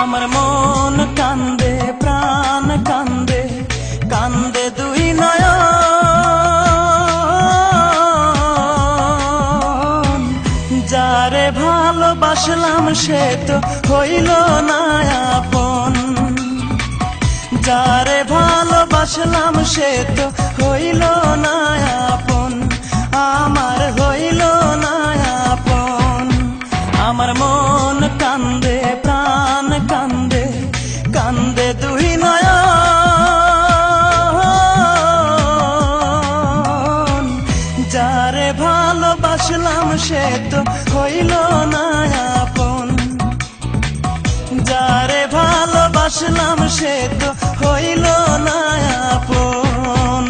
আমার মন কান্দে প্রাণ কান্দে কান্দে দুই নয়ন। যারে ভালোবাসলাম সে তো হইল না আপন, যারে ভালোবাসলাম সে তো হইল না আপন, আমার হইল না আপন। আমার মন কান্দে প্রাণ কান্দে কান্দে দুই নয়ন। যারে ভালোবাসলাম সে তো হইল না আপন, যারে ভালোবাসলাম সে তো হইল না আপন।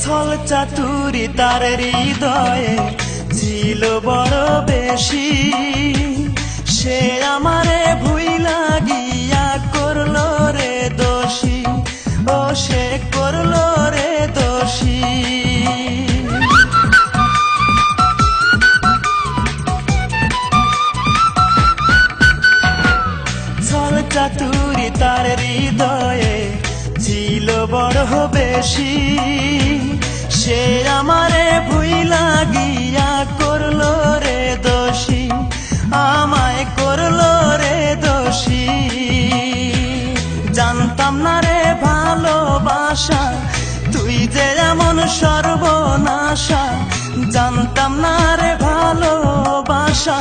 ছল চাতুরি তার হৃদয়ে ছিল বড় বেশি, সে আমারে ভুইলা গিয়া করলো রে দোষী, ও সে করলো রে দোষী। ছল চাতুরি তার হৃদয়ে ছিল বড় বেশি, সে আমারে ভুইলা গিয়া করলো রে দোষী, আমায় করলো রে দোষী। জানতাম না রে ভালোবাসা তুই যে এমন সর্বনাশা, জানতাম না রে ভালোবাসা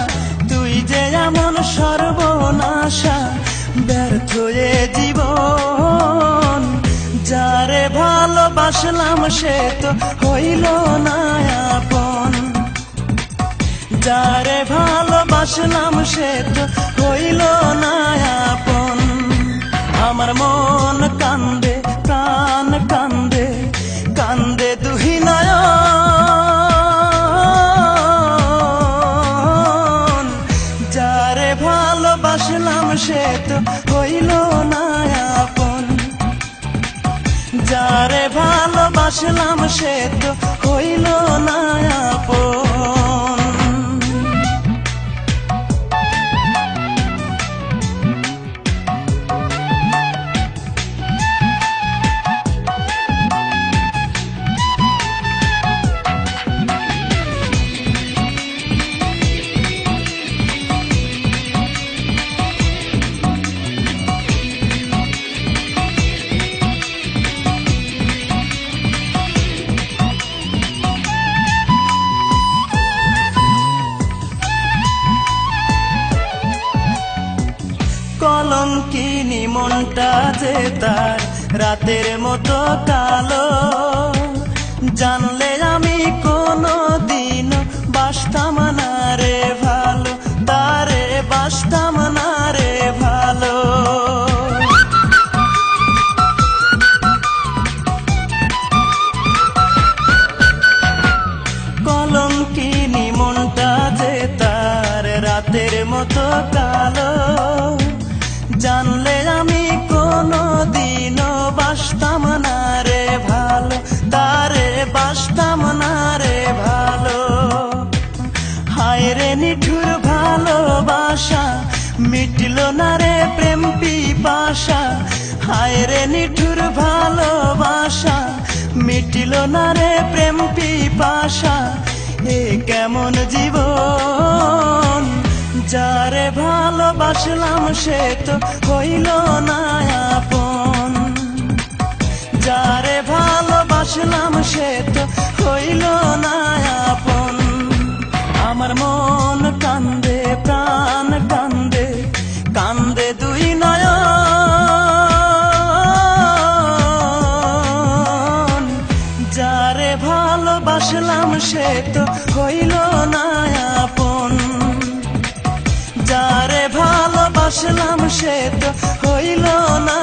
তুই যে এমন সর্বনাশা। ব্যর্থ এ জীবন, যারে ভালোবাসলাম সে তো হইল না আপন, যারে ভালোবাসলাম সে তো হইল না আপন। আমার মন কান্দে প্রাণ কান্দে কান্দে দুই নয়ন। যারে ভালোবাসলাম সে তো হইল না আপন, যারে ভালোবাসলাম সে তো হইল না আপন। কলঙ্কিনী মনটা যে তার রাতের মতো কালো, জানলে আমি কোনো দিন বাসতাম না রে ভালো, তারে বাসতাম না রে ভালো। কলঙ্কিনী মনটা যে তার রাতের মতো কালো, জানলে আমি কোনো দিনও বাসতাম না রে ভালো, তারে বাসতাম না রে ভালো। হায় রে নিঠুর ভালোবাসা মিটল না রে প্রেম পিপাসা, হায় রে নিঠুর ভালোবাসা মিটল না রে প্রেম পিপাসা। এ কেমন জীবন, যারে ভালোবাসলাম সে তো হইল না আপন, যারে ভালোবাসলাম সে তো হইল না আপন। আমার মন কান্দে প্রাণ কান্দে কান্দে দুই নয়ন। যারে ভালোবাসলাম সে তো হইল না আপন, বাসলাম সে তো হইল না